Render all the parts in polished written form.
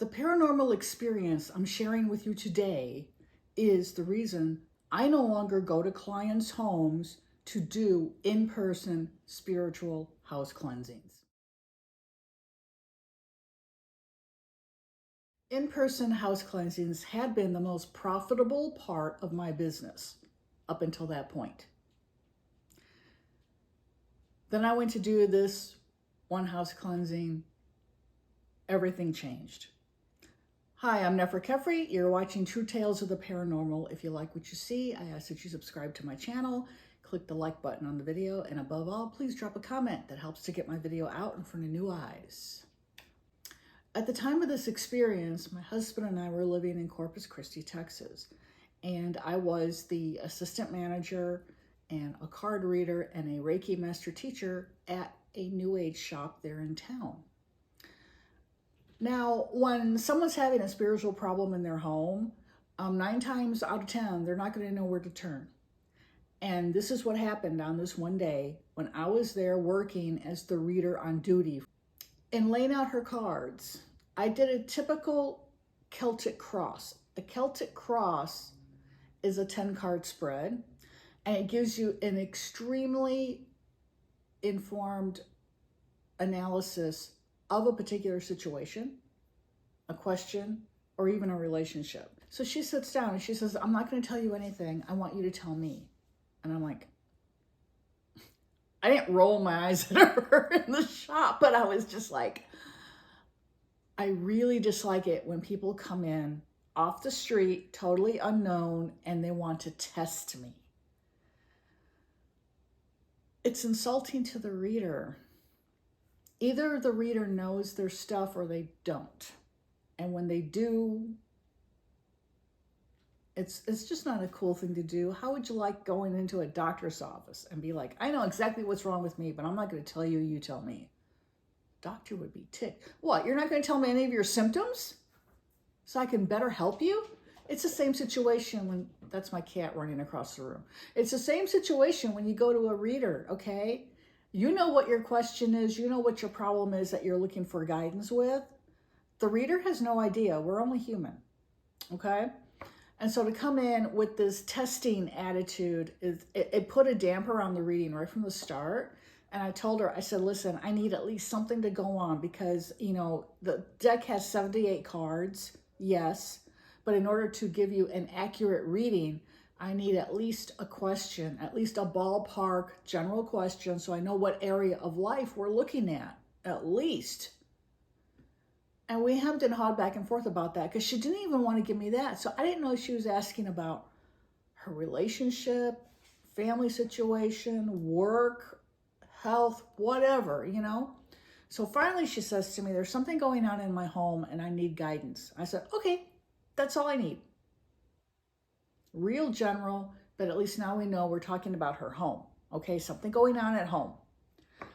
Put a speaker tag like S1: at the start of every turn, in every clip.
S1: The paranormal experience I'm sharing with you today is the reason I no longer go to clients' homes to do in-person spiritual house cleansings. In-person house cleansings had been the most profitable part of my business up until that point. Then I went to do this one house cleansing. Everything changed. Hi, I'm Nefra Kefri. You're watching True Tales of the Paranormal. If you like what you see, I ask that you subscribe to my channel, click the like button on the video, and above all, please drop a comment. That helps to get my video out in front of new eyes. At the time of this experience, my husband and I were living in Corpus Christi, Texas, and I was the assistant manager and a card reader and a Reiki master teacher at a New Age shop there in town. Now, when someone's having a spiritual problem in their home, 9 times out of 10, they're not going to know where to turn. And this is what happened on this one day when I was there working as the reader on duty. In laying out her cards, I did a typical Celtic cross. A Celtic cross is a 10-card spread, and it gives you an extremely informed analysis of a particular situation, a question, or even a relationship. So she sits down and she says, I'm not going to tell you anything. I want you to tell me. And I'm like, I didn't roll my eyes at her in the shop, but I was just like, I really dislike it when people come in off the street, totally unknown, and they want to test me. It's insulting to the reader. Either the reader knows their stuff or they don't. And when they do, it's just not a cool thing to do. How would you like going into a doctor's office and be like, I know exactly what's wrong with me, but I'm not going to tell you, you tell me. Doctor would be ticked. What, you're not going to tell me any of your symptoms so I can better help you? It's the same situation when, that's my cat running across the room. It's the same situation when you go to a reader, okay? You know what your question is. You know what your problem is that you're looking for guidance with. The reader has no idea. We're only human, okay? And so to come in with this testing attitude, it put a damper on the reading right from the start. And I told her, I said, listen, I need at least something to go on because, you know, the deck has 78 cards, yes. But in order to give you an accurate reading, I need at least a question, at least a ballpark general question, so I know what area of life we're looking at least. And we hemmed and hawed back and forth about that because she didn't even want to give me that. So I didn't know she was asking about her relationship, family situation, work, health, whatever, you know. So finally she says to me, there's something going on in my home and I need guidance. I said, okay, that's all I need. Real general, but at least now we know we're talking about her home. Okay, something going on at home.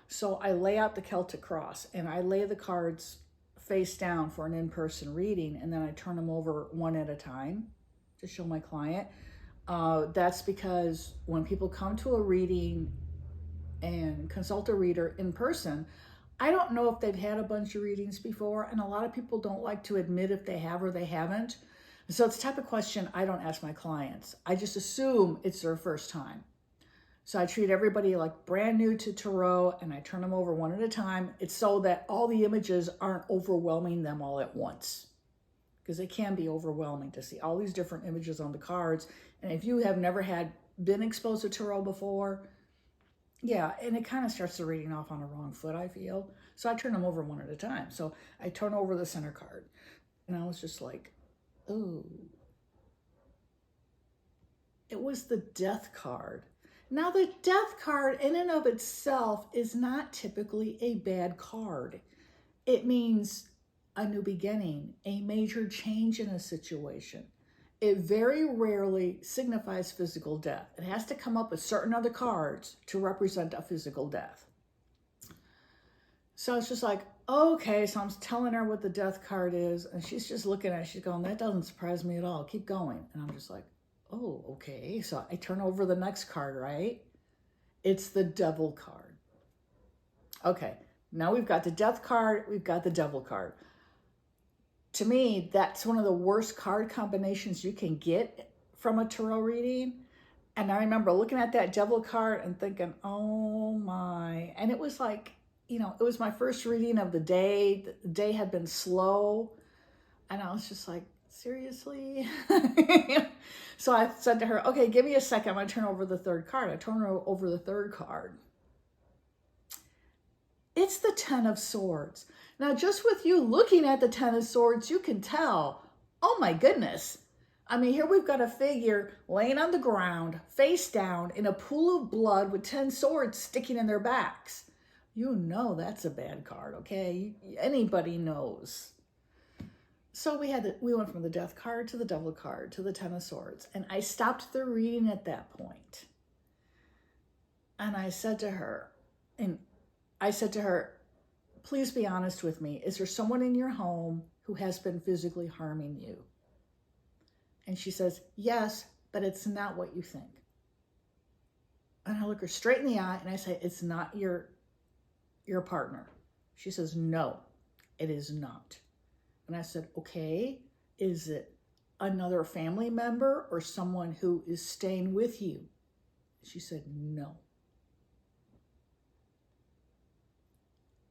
S1: So I lay out the Celtic cross and I lay the cards face down for an in-person reading, and then I turn them over one at a time to show my client. That's because when people come to a reading and consult a reader in person, I don't know if they've had a bunch of readings before, and a lot of people don't like to admit if they have or they haven't. So it's the type of question I don't ask my clients. I just assume it's their first time. So I treat everybody like brand new to tarot and I turn them over one at a time. It's so that all the images aren't overwhelming them all at once. Because it can be overwhelming to see all these different images on the cards. And if you have never been exposed to tarot before, yeah, and it kind of starts the reading off on the wrong foot, I feel. So I turn them over one at a time. So I turn over the center card. And I was just like, oh, it was the death card. Now the death card in and of itself is not typically a bad card. It means a new beginning, a major change in a situation. It very rarely signifies physical death. It has to come up with certain other cards to represent a physical death. So it's just like, okay, so I'm telling her what the death card is, and she's just looking at it. She's going, that doesn't surprise me at all. Keep going. And I'm just like, oh, okay. So I turn over the next card, right? It's the devil card. Okay, now we've got the death card, we've got the devil card. to me, that's one of the worst card combinations you can get from a tarot reading. And I remember looking at that devil card and thinking, oh my. And it was like, you know, it was my first reading of the day. The day had been slow. And I was just like, seriously? So I said to her, okay, give me a second. I'm going to turn over the third card. I turned over the third card. It's the Ten of Swords. Now, just with you looking at the Ten of Swords, you can tell, oh my goodness. I mean, here we've got a figure laying on the ground, face down, in a pool of blood with 10 swords sticking in their backs. You know that's a bad card, okay? Anybody knows. So we went from the Death card to the Devil card to the Ten of Swords. And I stopped the reading at that point. And I said to her, please be honest with me. Is there someone in your home who has been physically harming you? And she says, yes, but it's not what you think. And I look her straight in the eye and I say, it's not your partner. She says, no, it is not. And I said, okay, is it another family member or someone who is staying with you? She said, no.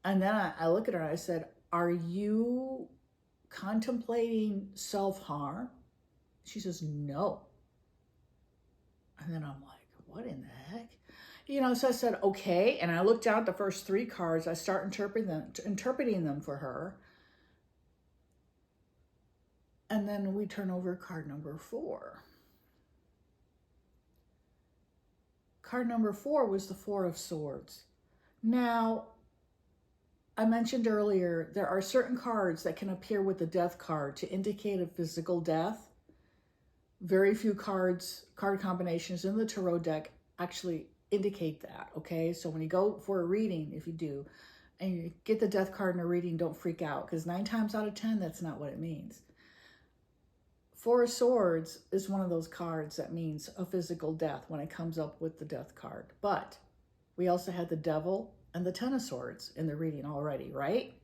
S1: And then I look at her and I said, are you contemplating self-harm? She says, no. And then I'm like, what in the heck? You know, so I said, okay. And I looked down at the first three cards. I start interpreting them for her. And then we turn over card number 4. Card number 4 was the Four of Swords. Now, I mentioned earlier, there are certain cards that can appear with the Death card to indicate a physical death. Very few card combinations in the tarot deck actually indicate that, okay? So when you go for a reading, if you do, and you get the Death card in a reading, don't freak out, because 9 times out of 10, that's not what it means. Four of Swords is one of those cards that means a physical death when it comes up with the Death card. But we also had the Devil and the Ten of Swords in the reading already, right?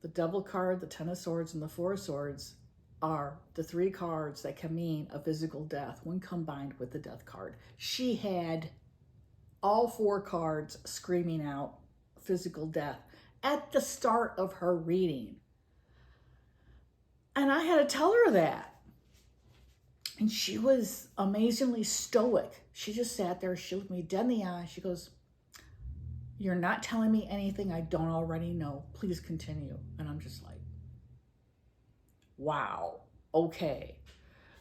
S1: The Devil card, the Ten of Swords, and the Four of Swords are the 3 cards that can mean a physical death when combined with the Death card. She had all 4 cards screaming out physical death at the start of her reading. And I had to tell her that. And she was amazingly stoic. She just sat there, she looked me dead in the eye. She goes, you're not telling me anything I don't already know. Please continue. And I'm just like, wow, okay.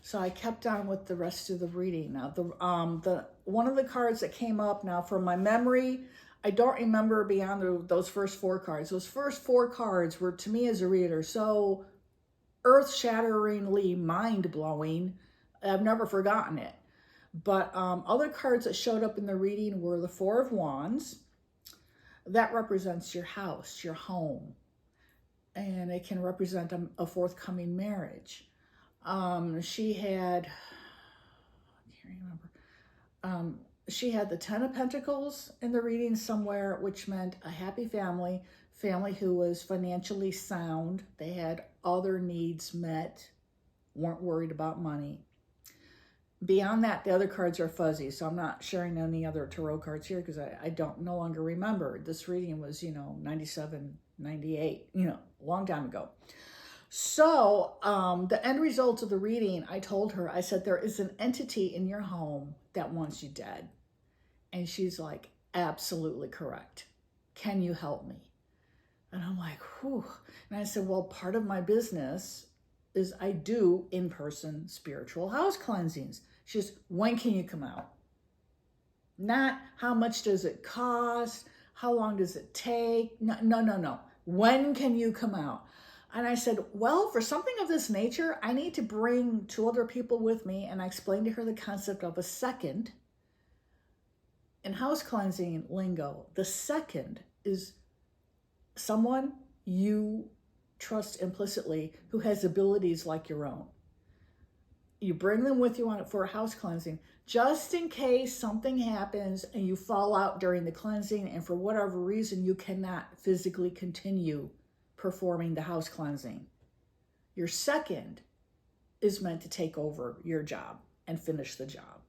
S1: So I kept on with the rest of the reading. Now, the one of the cards that came up, now from my memory, I don't remember beyond those first 4 cards. Those first 4 cards were, to me as a reader, so earth-shatteringly mind-blowing. I've never forgotten it. But other cards that showed up in the reading were the Four of Wands. That represents your house, your home. And it can represent a forthcoming marriage. She had, I can't remember. She had the Ten of Pentacles in the reading somewhere, which meant a happy family who was financially sound. They had all their needs met, weren't worried about money. Beyond that, the other cards are fuzzy, so I'm not sharing any other tarot cards here because I don't no longer remember. This reading was, 97, 98, a long time ago. So the end result of the reading, I told her, I said, there is an entity in your home that wants you dead. And she's like, absolutely correct. Can you help me? And I'm like, whew. And I said, well, part of my business is I do in-person spiritual house cleansings. She says, when can you come out? Not how much does it cost? How long does it take? No. When can you come out? And I said, well, for something of this nature, I need to bring 2 other people with me. And I explained to her the concept of a second. In house cleansing lingo, the second is someone you trust implicitly who has abilities like your own. You bring them with you for a house cleansing, just in case something happens and you fall out during the cleansing and for whatever reason you cannot physically continue performing the house cleansing. Your second is meant to take over your job and finish the job.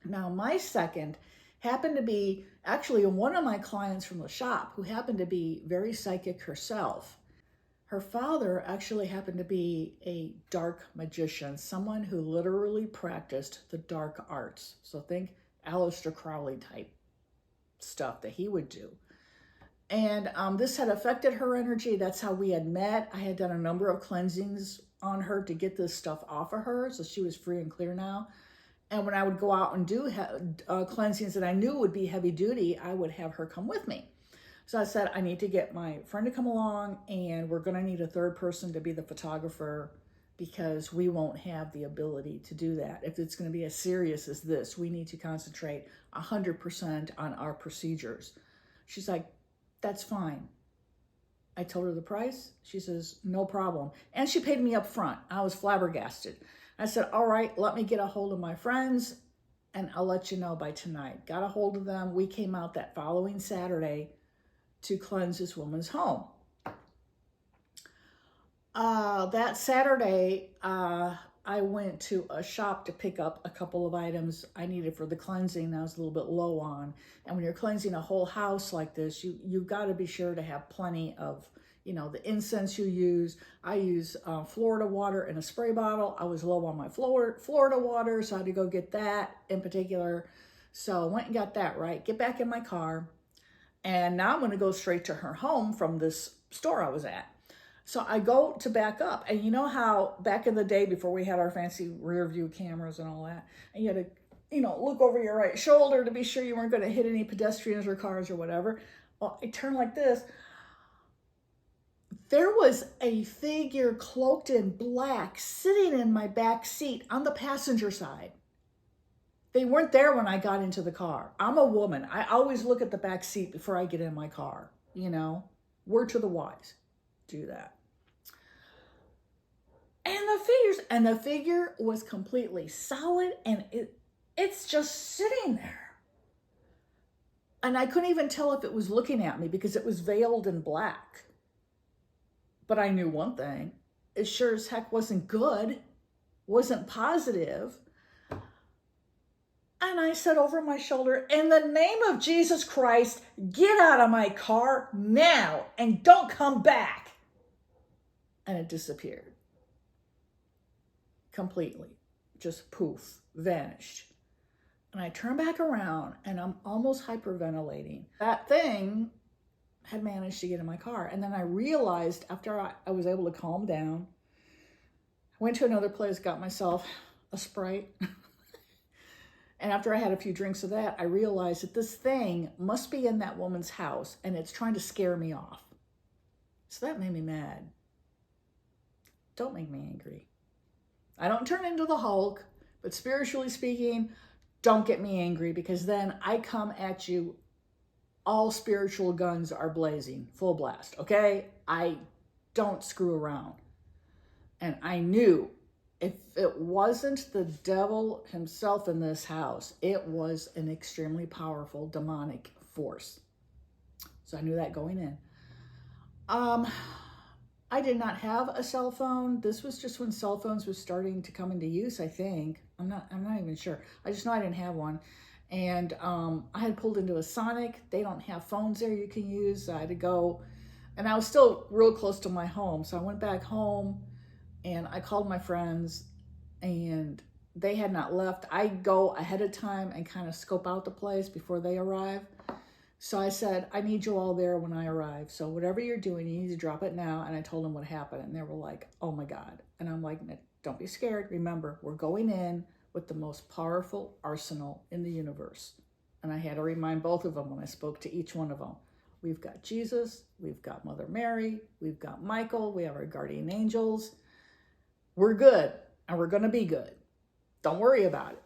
S1: Now, my second happened to be actually one of my clients from the shop who happened to be very psychic herself. Her father actually happened to be a dark magician, someone who literally practiced the dark arts. So think Aleister Crowley type stuff that he would do. And this had affected her energy. That's how we had met. I had done a number of cleansings on her to get this stuff off of her, so she was free and clear now. And when I would go out and do cleansings that I knew would be heavy duty, I would have her come with me. So I said, I need to get my friend to come along, and we're going to need a third person to be the photographer because we won't have the ability to do that. If it's going to be as serious as this, we need to concentrate 100% on our procedures. She's like, that's fine. I told her the price. She says, no problem. And she paid me up front. I was flabbergasted. I said, all right, let me get a hold of my friends and I'll let you know by tonight. Got a hold of them. We came out that following Saturday to cleanse this woman's home. That Saturday, I went to a shop to pick up a couple of items I needed for the cleansing I was a little bit low on. And when you're cleansing a whole house like this, you've got to be sure to have plenty of, the incense you use. I use Florida water in a spray bottle. I was low on my Florida water, so I had to go get that in particular. So I went and got that, right? Get back in my car. And now I'm going to go straight to her home from this store I was at. So I go to back up, and you know how back in the day before we had our fancy rear view cameras and all that, and you had to, look over your right shoulder to be sure you weren't going to hit any pedestrians or cars or whatever. Well, I turned like this. There was a figure cloaked in black sitting in my back seat on the passenger side. They weren't there when I got into the car. I'm a woman. I always look at the back seat before I get in my car, Word to the wise. Do that. And the figure was completely solid, and it's just sitting there. And I couldn't even tell if it was looking at me because it was veiled in black. But I knew one thing. It sure as heck wasn't good, wasn't positive. And I said over my shoulder, in the name of Jesus Christ, get out of my car now and don't come back. And it disappeared. Completely. Just poof, vanished. And I turn back around and I'm almost hyperventilating. That thing had managed to get in my car. And then I realized after I was able to calm down, I went to another place, got myself a Sprite. And after I had a few drinks of that, I realized that this thing must be in that woman's house and it's trying to scare me off. So that made me mad. Don't make me angry. I don't turn into the Hulk, but spiritually speaking, don't get me angry because then I come at you, all spiritual guns are blazing, full blast, okay? I don't screw around. And I knew if it wasn't the devil himself in this house, it was an extremely powerful demonic force. So I knew that going in. I did not have a cell phone. This was just when cell phones were starting to come into use, I think. I'm not even sure. I just know I didn't have one. And I had pulled into a Sonic. They don't have phones there you can use. So I had to go, and I was still real close to my home. So I went back home and I called my friends and they had not left. I go ahead of time and kind of scope out the place before they arrive. So I said, I need you all there when I arrive. So whatever you're doing, you need to drop it now. And I told them what happened. And they were like, oh my God. And I'm like, don't be scared. Remember, we're going in with the most powerful arsenal in the universe. And I had to remind both of them when I spoke to each one of them. We've got Jesus. We've got Mother Mary. We've got Michael. We have our guardian angels. We're good. And we're going to be good. Don't worry about it.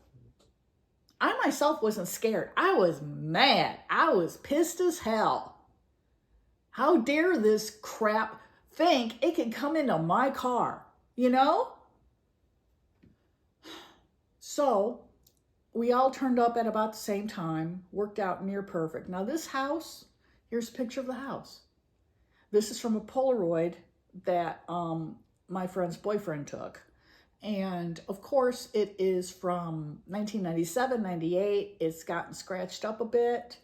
S1: I myself wasn't scared. I was mad. I was pissed as hell. How dare this crap think it could come into my car, So we all turned up at about the same time, worked out near perfect. Now this house, here's a picture of the house. This is from a Polaroid that my friend's boyfriend took. And of course, it is from 1997, 98. It's gotten scratched up a bit,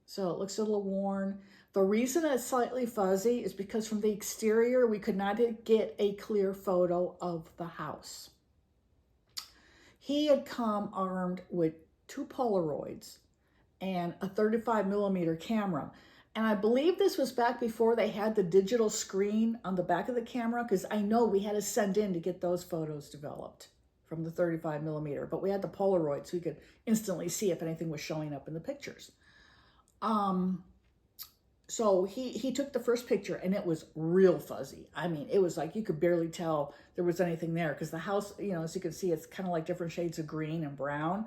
S1: so it looks a little worn. The reason it's slightly fuzzy is because from the exterior, we could not get a clear photo of the house. He had come armed with 2 Polaroids and a 35 millimeter camera. And I believe this was back before they had the digital screen on the back of the camera, because I know we had to send in to get those photos developed from the 35 millimeter, but we had the Polaroid so we could instantly see if anything was showing up in the pictures. So he took the first picture and it was real fuzzy. I mean, it was like you could barely tell there was anything there, because the house, you know, as you can see, it's kind of like different shades of green and brown.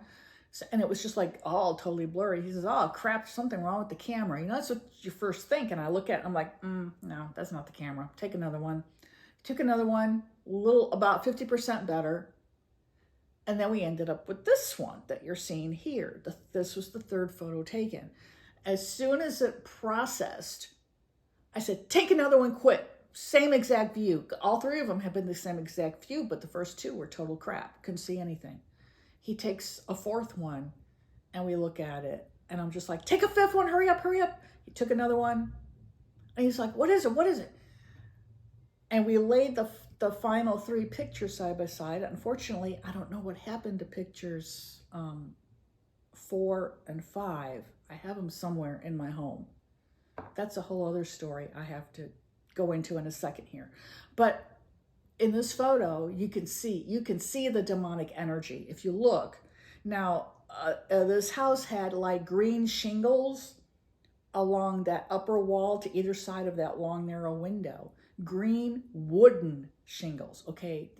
S1: So, and it was just like all totally blurry. He says, oh crap, something wrong with the camera. You know, that's what you first think. And I look at it, I'm like, no, that's not the camera. Take another one. Took another one, about 50% better. And then we ended up with this one that you're seeing here. This was the 3rd photo taken. As soon as it processed, I said, take another one quick. Same exact view. All 3 of them have been the same exact view, but the first 2 were total crap. Couldn't see anything. He takes a 4th one and we look at it and I'm just like, take a 5th one, hurry up, hurry up. He took another one and he's like, what is it? What is it? And we laid the final 3 pictures side by side. Unfortunately, I don't know what happened to pictures 4 and 5. I have them somewhere in my home. That's a whole other story I have to go into in a second here. But in this photo, you can see the demonic energy if you look. Now, this house had like green shingles along that upper wall to either side of that long, narrow window. Green wooden shingles, okay?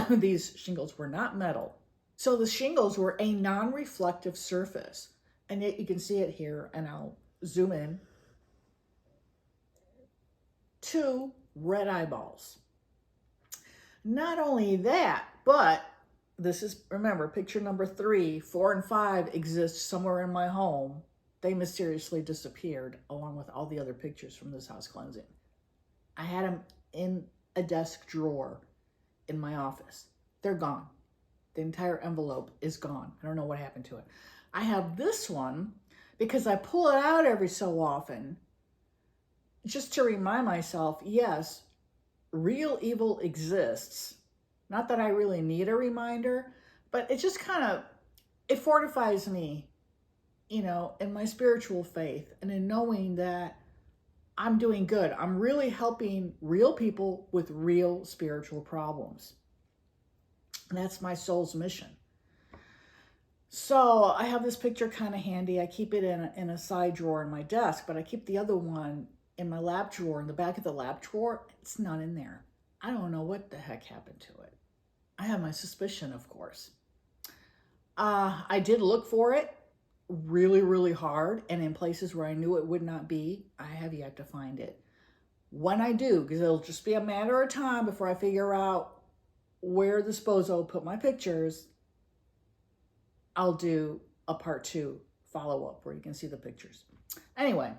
S1: These shingles were not metal. So the shingles were a non-reflective surface. And yet you can see it here, and I'll zoom in. 2 red eyeballs. Not only that, but this is, remember, picture number 3, 4, and 5 exist somewhere in my home. They mysteriously disappeared along with all the other pictures from this house cleansing. I had them in a desk drawer in my office. They're gone. The entire envelope is gone. I don't know what happened to it. I have this one because I pull it out every so often just to remind myself, yes, real evil exists. Not that I really need a reminder, but it just it fortifies me, you know, in my spiritual faith and in knowing that I'm doing good. I'm really helping real people with real spiritual problems. And that's my soul's mission. So I have this picture kind of handy. I keep it in a side drawer in my desk, but I keep the other one in my lap drawer, in the back of the lap drawer. It's not in there. I don't know what the heck happened to it. I have my suspicion, of course. I did look for it really, really hard, and in places where I knew it would not be. I have yet to find it. When I do, because it'll just be a matter of time before I figure out where the Spozo put my pictures, I'll do a part 2 follow-up where you can see the pictures. Anyway,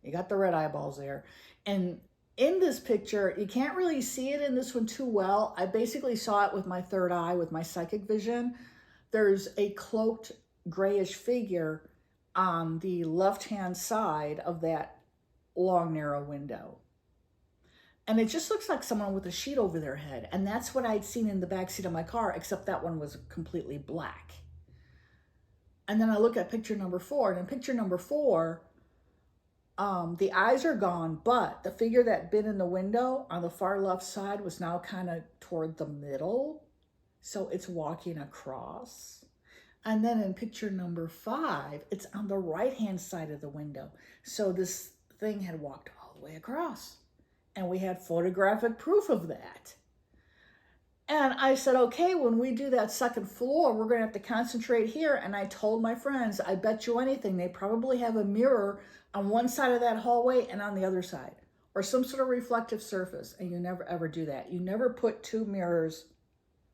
S1: you got the red eyeballs there. And in this picture, you can't really see it in this one too well. I basically saw it with my 3rd eye, with my psychic vision. There's a cloaked grayish figure on the left-hand side of that long, narrow window. And it just looks like someone with a sheet over their head. And that's what I'd seen in the backseat of my car, except that one was completely black. And then I look at picture number 4, and in picture number 4, the eyes are gone, but the figure that been in the window on the far left side was now kind of toward the middle. So it's walking across. And then in picture number 5, it's on the right-hand side of the window. So this thing had walked all the way across. And we had photographic proof of that. And I said, okay, when we do that 2nd floor, we're going to have to concentrate here. And I told my friends, I bet you anything, they probably have a mirror on one side of that hallway and on the other side, or some sort of reflective surface. And you never, ever do that. You never put 2 mirrors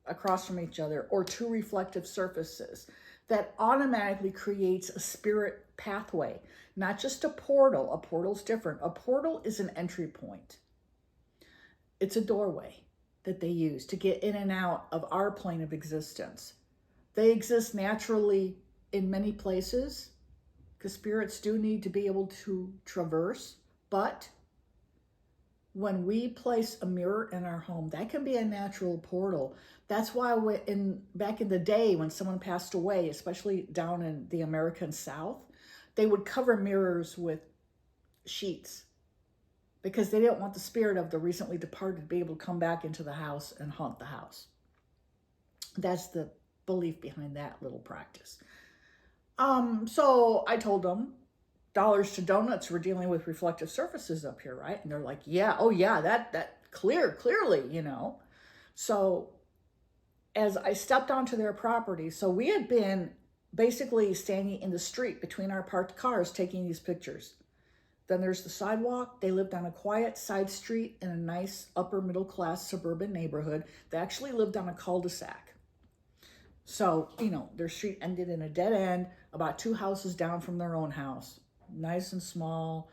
S1: across from each other or 2 reflective surfaces. That automatically creates a spirit pathway, not just a portal. A portal's different. A portal is an entry point. It's a doorway that they use to get in and out of our plane of existence. They exist naturally in many places because spirits do need to be able to traverse. But when we place a mirror in our home, that can be a natural portal. That's why back in the day when someone passed away, especially down in the American South, they would cover mirrors with sheets because they didn't want the spirit of the recently departed to be able to come back into the house and haunt the house. That's the belief behind that little practice. So I told them, dollars to donuts, we're dealing with reflective surfaces up here, right? And they're like, yeah, oh yeah, that clearly, you know. So as I stepped onto their property, so we had been basically standing in the street between our parked cars taking these pictures. Then there's the sidewalk. They lived on a quiet side street in a nice upper middle class suburban neighborhood. They actually lived on a cul-de-sac. So, you know, their street ended in a dead end about 2 houses down from their own house. Nice and small.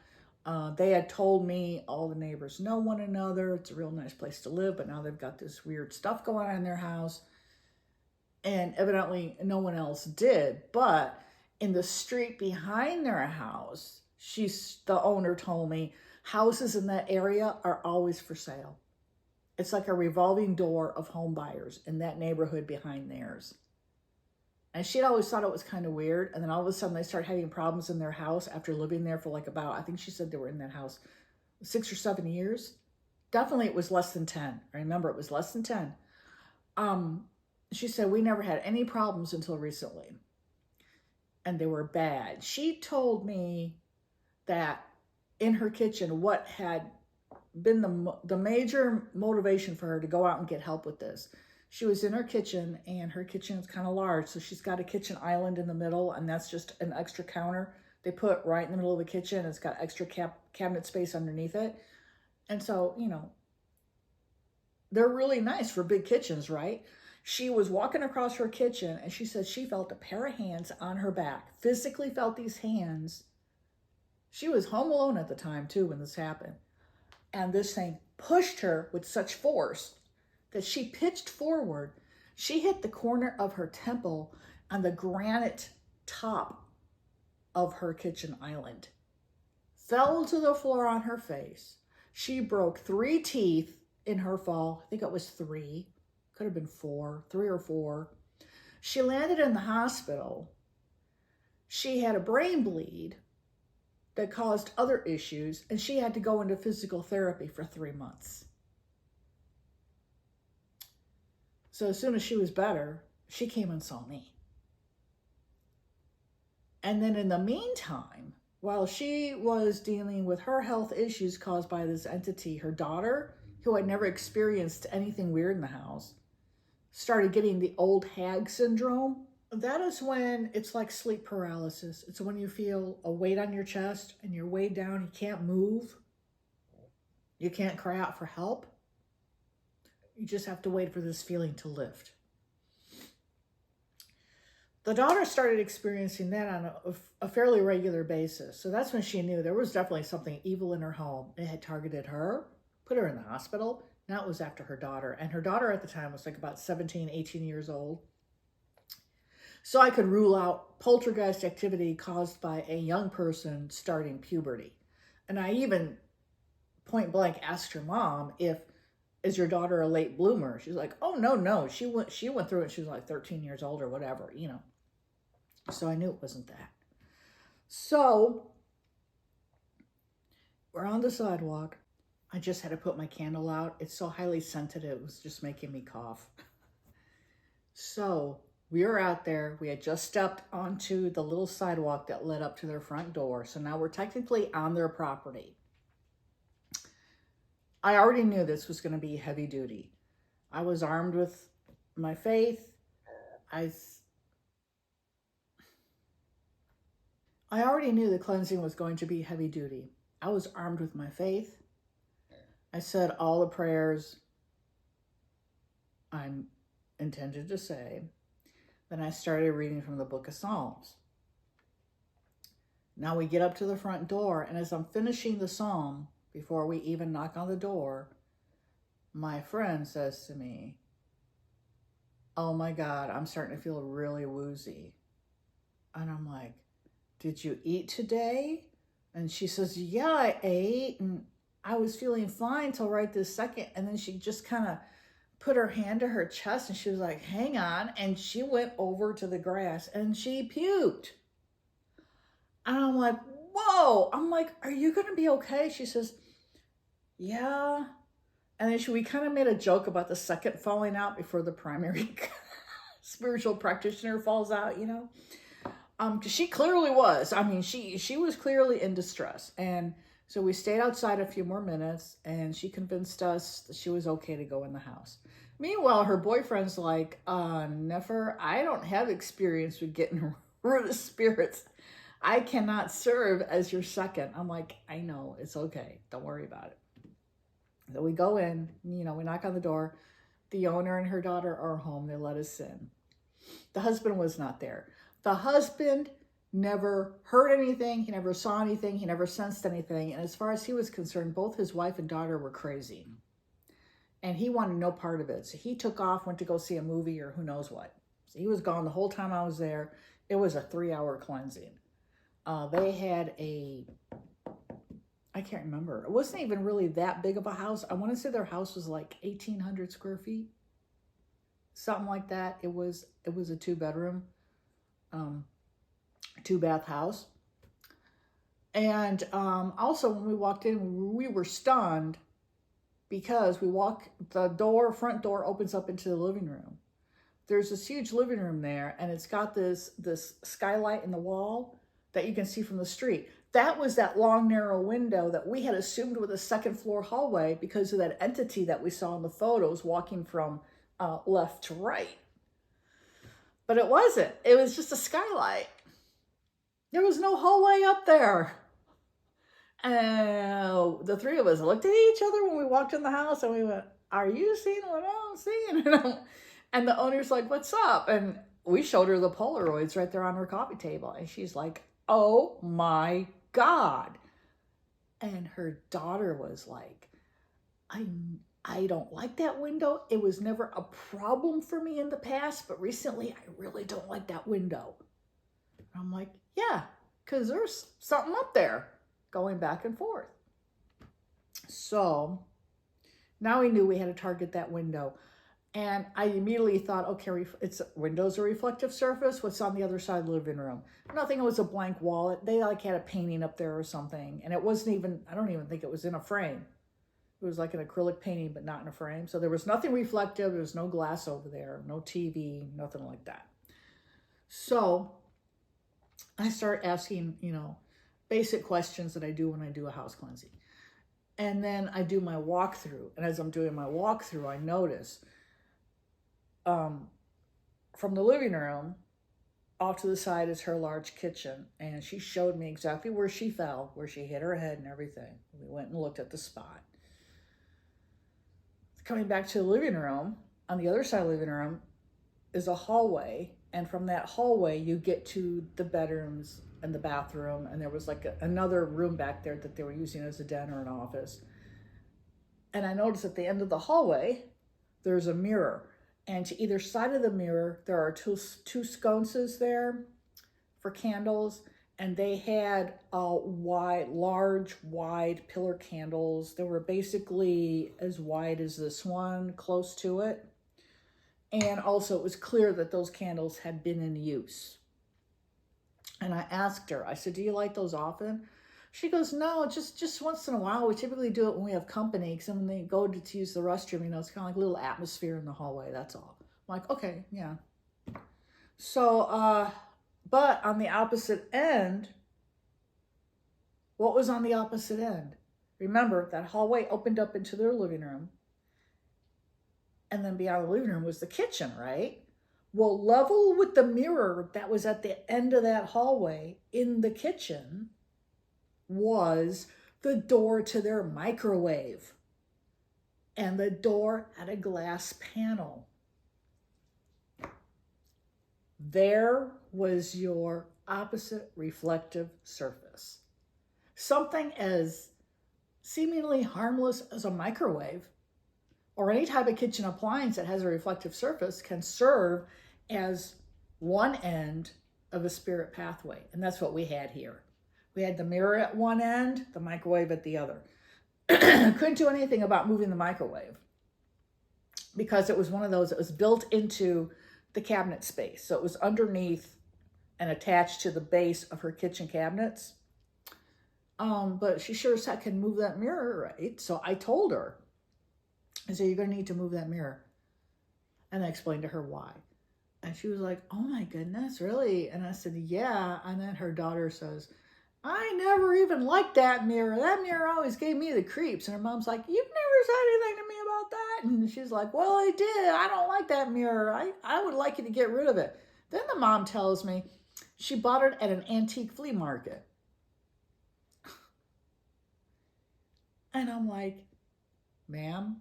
S1: They had told me all the neighbors know one another. It's a real nice place to live, but now they've got this weird stuff going on in their house. And evidently no one else did. But in the street behind their house, the owner told me, houses in that area are always for sale. It's like a revolving door of home buyers in that neighborhood behind theirs. And she'd always thought it was kind of weird. And then all of a sudden they started having problems in their house after living there for like about, I think she said they were in that house 6 or 7 years. Definitely it was less than 10. I remember it was less than 10. She said, we never had any problems until recently. And they were bad. She told me that in her kitchen, what had been the major motivation for her to go out and get help with this. She was in her kitchen, and her kitchen is kind of large. So she's got a kitchen island in the middle, and that's just an extra counter they put right in the middle of the kitchen. It's got extra cabinet space underneath it. And so, you know, they're really nice for big kitchens, right? She was walking across her kitchen, and she said she felt a pair of hands on her back, physically felt these hands. She was home alone at the time, too, when this happened. And this thing pushed her with such force that she pitched forward. She hit the corner of her temple on the granite top of her kitchen island. Fell to the floor on her face. She broke 3 teeth in her fall. I think it was 3. Could have been 4, 3 or 4. She landed in the hospital. She had a brain bleed that caused other issues, and she had to go into physical therapy for 3 months. So as soon as she was better, she came and saw me. And then in the meantime, while she was dealing with her health issues caused by this entity, her daughter, who had never experienced anything weird in the house, started getting the old hag syndrome. That is when it's like sleep paralysis. It's when you feel a weight on your chest and you're weighed down. You can't move. You can't cry out for help. You just have to wait for this feeling to lift. The daughter started experiencing that on a fairly regular basis. So that's when she knew there was definitely something evil in her home. It had targeted her, put her in the hospital. Now it was after her daughter. And her daughter at the time was like about 17, 18 years old. So I could rule out poltergeist activity caused by a young person starting puberty. And I even point blank asked her mom, is your daughter a late bloomer? She's like, oh, no. She went through it. She was like 13 years old or whatever, you know. So I knew it wasn't that. So we're on the sidewalk. I just had to put my candle out. It's so highly scented, it was just making me cough. So we were out there. We had just stepped onto the little sidewalk that led up to their front door. So now we're technically on their property. I already knew this was going to be heavy duty. I was armed with my faith. I already knew the cleansing was going to be heavy duty. I was armed with my faith. I said all the prayers I'm intended to say. Then I started reading from the book of Psalms. Now we get up to the front door, and as I'm finishing the psalm, before we even knock on the door, my friend says to me, oh my God, I'm starting to feel really woozy. And I'm like, did you eat today? And she says, yeah, I ate. And I was feeling fine till right this second. And then she just kind of put her hand to her chest and she was like, hang on. And she went over to the grass and she puked. And I'm like, whoa. I'm like, are you going to be okay? She says, yeah. And then we kind of made a joke about the second falling out before the primary spiritual practitioner falls out, you know? Because she clearly was. I mean, she was clearly in distress. And so we stayed outside a few more minutes and she convinced us that she was okay to go in the house. Meanwhile, her boyfriend's like, Nefer, I don't have experience with getting rid of spirits. I cannot serve as your second. I'm like, I know, it's okay. Don't worry about it. So we go in, you know, we knock on the door. The owner and her daughter are home. They let us in. The husband was not there. The husband never heard anything. He never saw anything. He never sensed anything. And as far as he was concerned, both his wife and daughter were crazy. And he wanted no part of it. So he took off, went to go see a movie or who knows what. So he was gone the whole time I was there. It was a 3-hour cleansing. They had I can't remember. It wasn't even really that big of a house. I want to say their house was like 1,800 square feet. Something like that. It was a 2-bedroom, 2-bath house. And also when we walked in, we were stunned because the front door opens up into the living room. There's this huge living room there, and it's got this skylight in the wall that you can see from the street. That was that long, narrow window that we had assumed was a second floor hallway because of that entity that we saw in the photos walking from left to right. But it wasn't. It was just a skylight. There was no hallway up there. And the three of us looked at each other when we walked in the house and we went, are you seeing what I'm seeing? And the owner's like, what's up? And we showed her the Polaroids right there on her coffee table. And she's like, oh my God. And her daughter was like, I don't like that window. It was never a problem for me in the past, but recently I really don't like that window. I'm like, yeah, because there's something up there going back and forth. So now we knew we had to target that window. And I immediately thought, okay, windows a reflective surface. What's on the other side of the living room? Nothing. It was a blank wall. They like had a painting up there or something. And it wasn't even, I don't even think it was in a frame. It was like an acrylic painting, but not in a frame. So there was nothing reflective. There was no glass over there, no TV, nothing like that. So I start asking, basic questions that I do when I do a house cleansing. And then I do my walkthrough. And as I'm doing my walkthrough, I notice from the living room, off to the side is her large kitchen. And she showed me exactly where she fell, where she hit her head and everything. We went and looked at the spot. Coming back to the living room, on the other side of the living room is a hallway. And from that hallway, you get to the bedrooms and the bathroom. And there was like another room back there that they were using as a den or an office. And I noticed at the end of the hallway, there's a mirror. And to either side of the mirror, there are two sconces there for candles. And they had large, wide pillar candles. They were basically as wide as this one, close to it. And also it was clear that those candles had been in use. And I asked her, I said, do you light those often? She goes, no, just once in a while. We typically do it when we have company, because when they go to use the restroom, it's kind of like a little atmosphere in the hallway, that's all. I'm like, okay, yeah. So, but on the opposite end, what was on the opposite end? Remember, that hallway opened up into their living room. And then beyond the living room was the kitchen, right? Well, level with the mirror that was at the end of that hallway in the kitchen was the door to their microwave. And the door had a glass panel. There was your opposite reflective surface. Something as seemingly harmless as a microwave or any type of kitchen appliance that has a reflective surface can serve as one end of a spirit pathway. And that's what we had here. We had the mirror at one end, the microwave at the other. Couldn't do anything about moving the microwave because it was one of those that was built into the cabinet space. So it was underneath and attached to the base of her kitchen cabinets. But she sure as heck can move that mirror, right? So I told her, I said, you're going to need to move that mirror. And I explained to her why. And she was like, oh my goodness, really? And I said, yeah. And then her daughter says, I never even liked that mirror. That mirror always gave me the creeps. And her mom's like, you've never said anything to me about that. And she's like, well, I did. I don't like that mirror. I would like you to get rid of it. Then the mom tells me she bought it at an antique flea market. And I'm like, ma'am,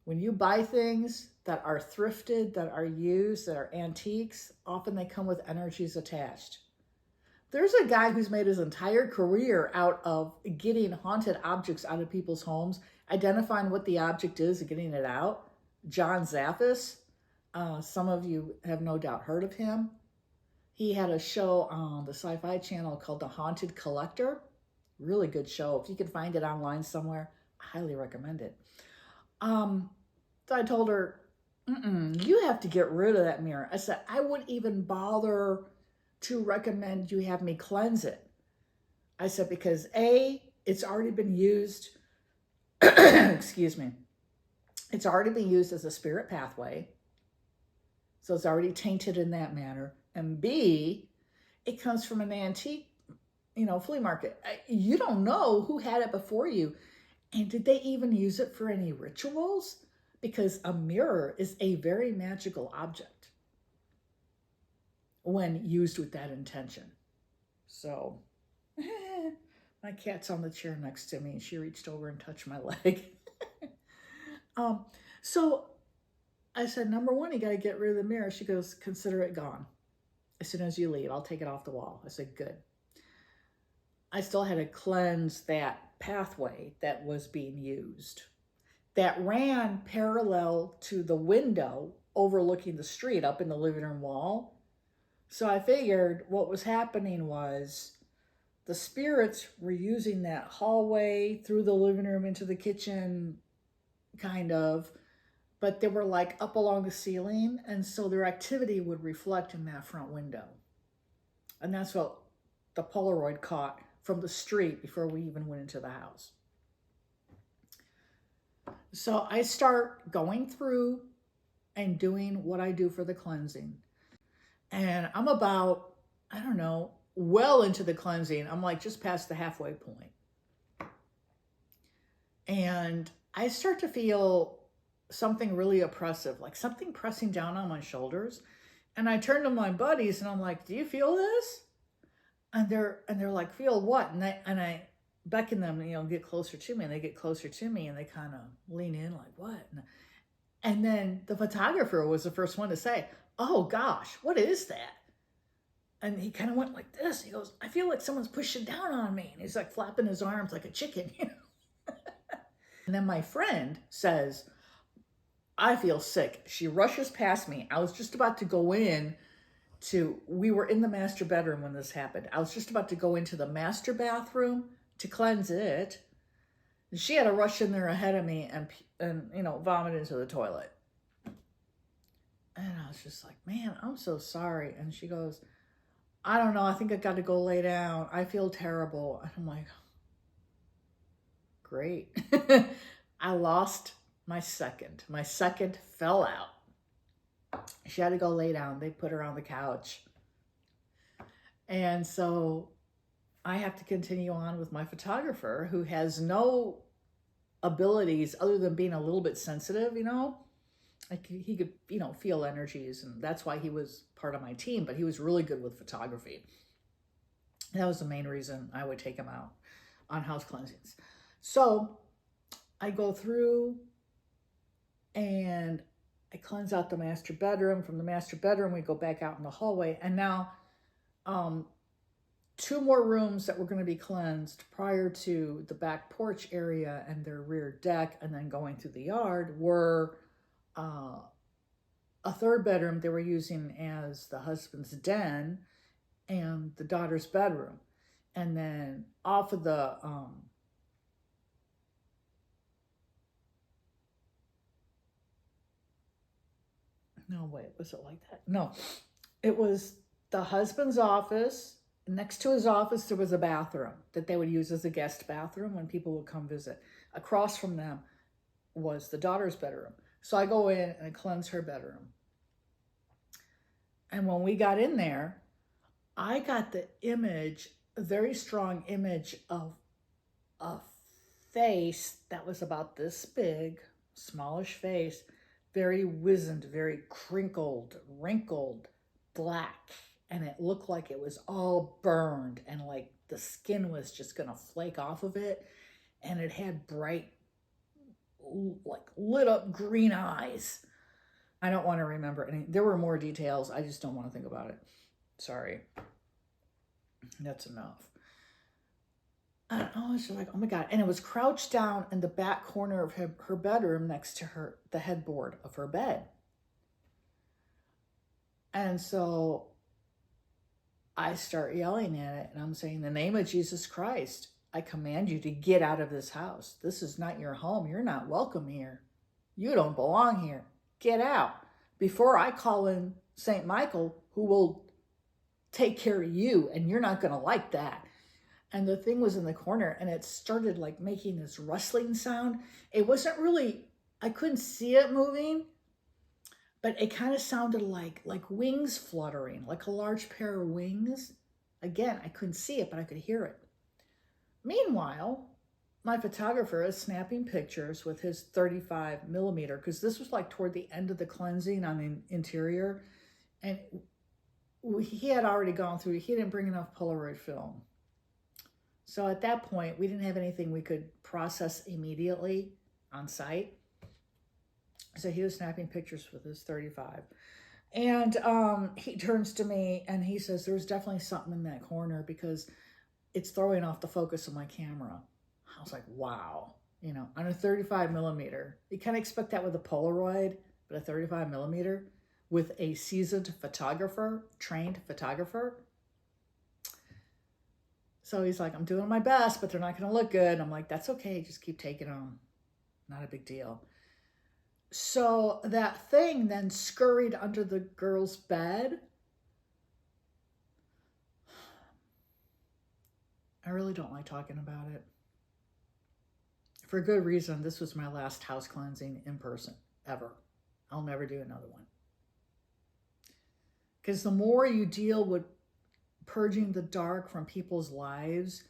S1: when you buy things that are thrifted, that are used, that are antiques, often they come with energies attached. There's a guy who's made his entire career out of getting haunted objects out of people's homes, identifying what the object is and getting it out. John Zaffis. Some of you have no doubt heard of him. He had a show on the Sci-Fi Channel called The Haunted Collector. Really good show. If you can find it online somewhere, I highly recommend it. So I told her, you have to get rid of that mirror. I said, I wouldn't even bother to recommend you have me cleanse it. I said, because A, it's already been used, excuse me, it's already been used as a spirit pathway. So it's already tainted in that manner. And B, it comes from an antique, flea market. You don't know who had it before you. And did they even use it for any rituals? Because a mirror is a very magical object when used with that intention. So, my cat's on the chair next to me and she reached over and touched my leg. So I said, number one, you got to get rid of the mirror. She goes, consider it gone. As soon as you leave, I'll take it off the wall. I said, good. I still had to cleanse that pathway that was being used, that ran parallel to the window overlooking the street up in the living room wall. So I figured what was happening was the spirits were using that hallway through the living room into the kitchen, kind of, but they were like up along the ceiling. And so their activity would reflect in that front window. And that's what the Polaroid caught from the street before we even went into the house. So I start going through and doing what I do for the cleansing. And I'm about, well into the cleansing. I'm like just past the halfway point. And I start to feel something really oppressive, like something pressing down on my shoulders. And I turn to my buddies and I'm like, do you feel this? And they're like, feel what? And I beckon them, get closer to me. And they get closer to me and they kind of lean in like, what? And then the photographer was the first one to say, oh gosh, what is that? And he kind of went like this. He goes, I feel like someone's pushing down on me. And he's like flapping his arms like a chicken, And then my friend says, I feel sick. She rushes past me. I was just about to go in we were in the master bedroom when this happened. I was just about to go into the master bathroom to cleanse it. And she had to rush in there ahead of me and vomit into the toilet. And I was just like, man, I'm so sorry. And she goes, I don't know. I think I got to go lay down. I feel terrible. And I'm like, great. I lost my second. My second fell out. She had to go lay down. They put her on the couch. And so I have to continue on with my photographer who has no abilities other than being a little bit sensitive, Like he could, feel energies, and that's why he was part of my team, but he was really good with photography. That was the main reason I would take him out on house cleansings. So I go through and I cleanse out the master bedroom. From the master bedroom, we go back out in the hallway. And now 2 more rooms that were going to be cleansed prior to the back porch area and their rear deck, and then going through the yard, were a 3rd bedroom they were using as the husband's den and the daughter's bedroom. And then off of the no, wait, was it like that? No, it was the husband's office. Next to his office, there was a bathroom that they would use as a guest bathroom when people would come visit. Across from them was the daughter's bedroom. So I go in and I cleanse her bedroom. And when we got in there, I got the image, a very strong image of a face that was about this big, smallish face, very wizened, very crinkled, wrinkled, black. And it looked like it was all burned and like the skin was just going to flake off of it. And it had bright, like lit up green eyes. I don't want to remember any. There were more details. I just don't want to think about it. Sorry. That's enough. And I was like, oh my God. And it was crouched down in the back corner of her bedroom next to the headboard of her bed. And so I start yelling at it and I'm saying, in the name of Jesus Christ, I command you to get out of this house. This is not your home. You're not welcome here. You don't belong here. Get out before I call in St. Michael, who will take care of you, and you're not going to like that. And the thing was in the corner and it started like making this rustling sound. It wasn't really, I couldn't see it moving, but it kind of sounded like wings fluttering, like a large pair of wings. Again, I couldn't see it, but I could hear it. Meanwhile, my photographer is snapping pictures with his 35 millimeter, because this was like toward the end of the cleansing on the interior. And he had already gone through, he didn't bring enough Polaroid film. So at that point, we didn't have anything we could process immediately on site. So he was snapping pictures with his 35. And he turns to me and he says, there's definitely something in that corner because it's throwing off the focus of my camera. I was like, wow. You know, on a 35 millimeter, you kind of expect that with a Polaroid, but a 35 millimeter with a seasoned photographer, trained photographer. So he's like, I'm doing my best, but they're not going to look good. I'm like, that's okay. Just keep taking them. Not a big deal. So that thing then scurried under the girl's bed. I really don't like talking about it. For good reason, this was my last house cleansing in person, ever. I'll never do another one. Because the more you deal with purging the dark from people's lives,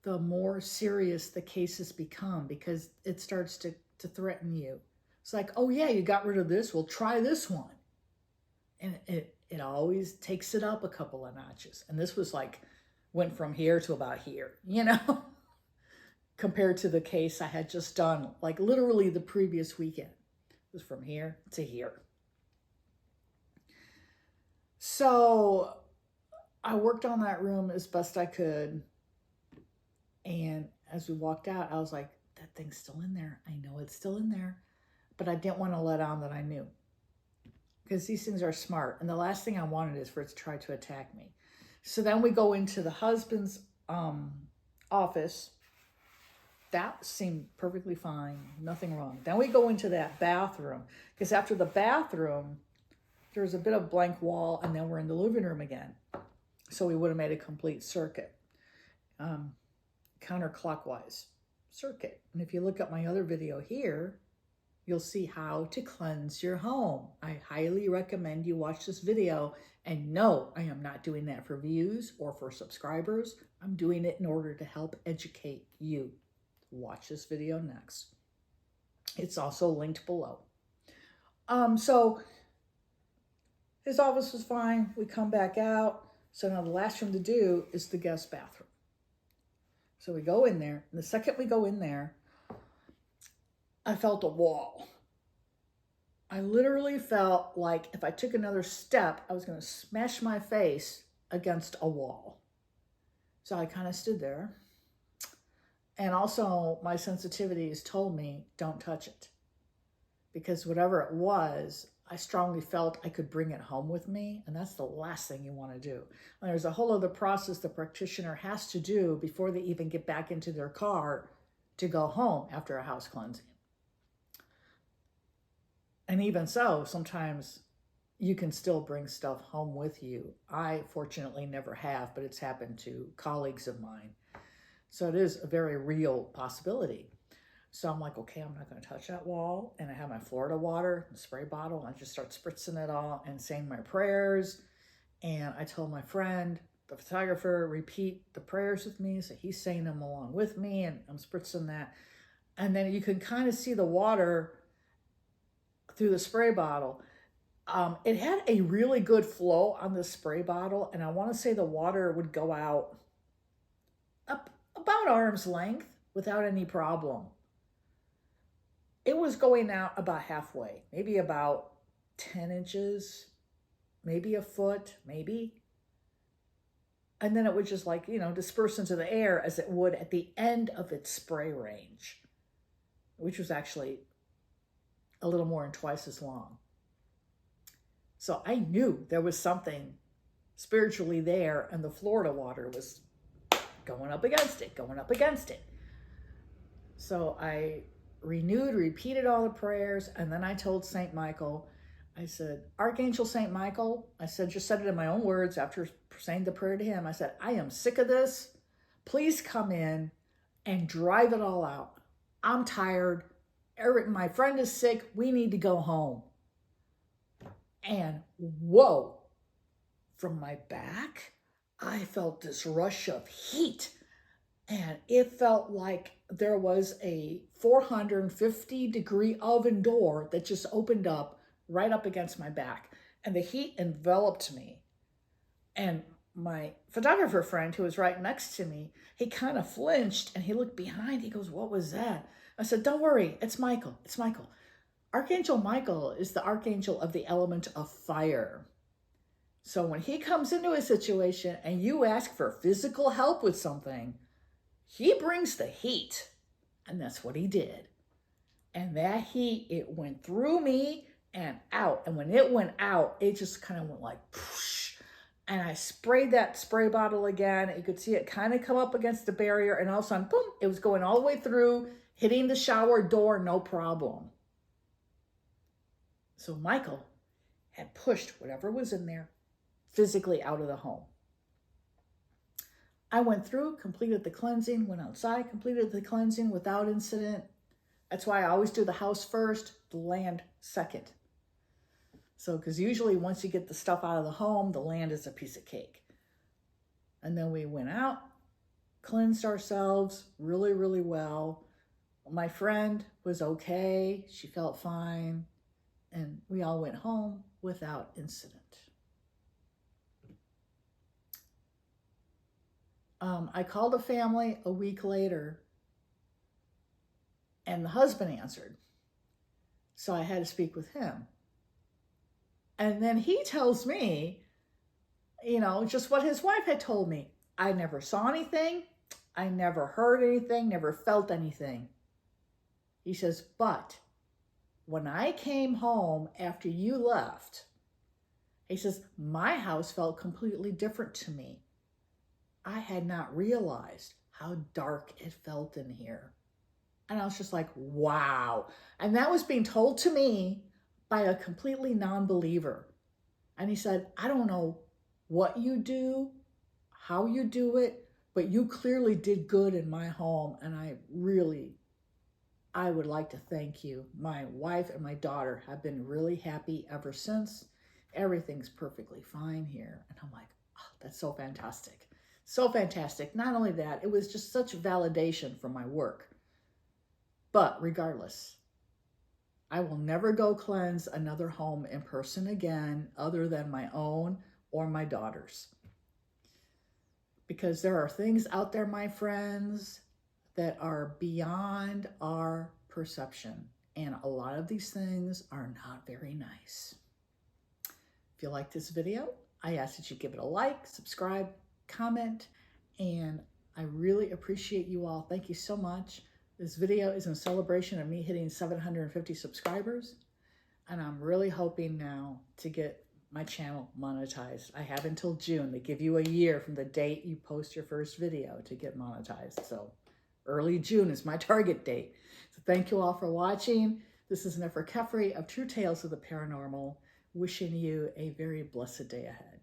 S1: the more serious the cases become, because it starts to threaten you. It's like, oh yeah, you got rid of this, well try this one. And it always takes it up a couple of notches. And this was like, went from here to about here, you know, compared to the case I had just done, like literally the previous weekend. It was from here to here. So I worked on that room as best I could. And as we walked out, I was like, that thing's still in there. I know it's still in there. But I didn't want to let on that I knew. Because these things are smart. And the last thing I wanted is for it to try to attack me. So then we go into the husband's office. That seemed perfectly fine. Nothing wrong. Then we go into that bathroom. Because after the bathroom, there's a bit of blank wall. And then we're in the living room again. So we would have made a complete circuit. Counterclockwise circuit. And if you look at my other video here, you'll see how to cleanse your home. I highly recommend you watch this video. And no, I am not doing that for views or for subscribers. I'm doing it in order to help educate you. Watch this video next. It's also linked below. So his office was fine. We come back out. So now the last room to do is the guest bathroom. So we go in there. And the second we go in there, I felt a wall. I literally felt like if I took another step, I was going to smash my face against a wall. So I kind of stood there. And also my sensitivities told me, don't touch it. Because whatever it was, I strongly felt I could bring it home with me. And that's the last thing you want to do. And there's a whole other process the practitioner has to do before they even get back into their car to go home after a house cleansing. And even so, sometimes you can still bring stuff home with you. I fortunately never have, but it's happened to colleagues of mine. So it is a very real possibility. So I'm like, okay, I'm not going to touch that wall. And I have my Florida water, the spray bottle, and I just start spritzing it all and saying my prayers. And I told my friend, the photographer, repeat the prayers with me. So he's saying them along with me, and I'm spritzing that. And then you can kind of see the water through the spray bottle. It had a really good flow on the spray bottle, and I want to say the water would go out up about arm's length without any problem. It was going out about halfway, maybe about 10 inches, maybe a foot, maybe. And then it would just like, disperse into the air as it would at the end of its spray range, which was actually a little more than twice as long. So I knew there was something spiritually there, and the Florida water was going up against it. So I repeated all the prayers, and then I told St. Michael, I said, Archangel St. Michael, I said, just said it in my own words after saying the prayer to him. I said, I am sick of this. Please come in and drive it all out. I'm tired. My friend is sick. We need to go home. And whoa, from my back, I felt this rush of heat. And it felt like there was a 450-degree oven door that just opened up right up against my back. And the heat enveloped me. And my photographer friend who was right next to me, he kind of flinched and he looked behind. He goes, what was that? I said, don't worry, it's Michael. It's Michael. Archangel Michael is the archangel of the element of fire. So when he comes into a situation and you ask for physical help with something, he brings the heat. And that's what he did. And that heat, it went through me and out. And when it went out, it just kind of went like, poosh. And I sprayed that spray bottle again. You could see it kind of come up against the barrier. And all of a sudden, boom, it was going all the way through, hitting the shower door, no problem. So Michael had pushed whatever was in there physically out of the home. I went through, completed the cleansing, went outside, completed the cleansing without incident. That's why I always do the house first, the land second. So, because usually once you get the stuff out of the home, the land is a piece of cake. And then we went out, cleansed ourselves really, really well. My friend was okay. She felt fine. And we all went home without incident. I called a family a week later, and the husband answered. So I had to speak with him. And then he tells me, just what his wife had told me. I never saw anything. I never heard anything, never felt anything. He says, but when I came home after you left, he says, my house felt completely different to me. I had not realized how dark it felt in here. And I was just like, wow. And that was being told to me by a completely non-believer. And he said, I don't know what you do, how you do it, but you clearly did good in my home. And I would like to thank you. My wife and my daughter have been really happy ever since. Everything's perfectly fine here. And I'm like, oh, that's so fantastic. So fantastic. Not only that, it was just such validation for my work. But regardless, I will never go cleanse another home in person again other than my own or my daughter's. Because there are things out there, my friends, that are beyond our perception. And a lot of these things are not very nice. If you like this video, I ask that you give it a like, subscribe, comment, And I really appreciate you all. Thank you so much. This video is in celebration of me hitting 750 subscribers. And I'm really hoping now to get my channel monetized. I have until June. They give you a year from the date you post your first video to get monetized. So early June is my target date. So thank you all for watching. This is Nefer Kefri of True Tales of the Paranormal, wishing you a very blessed day ahead.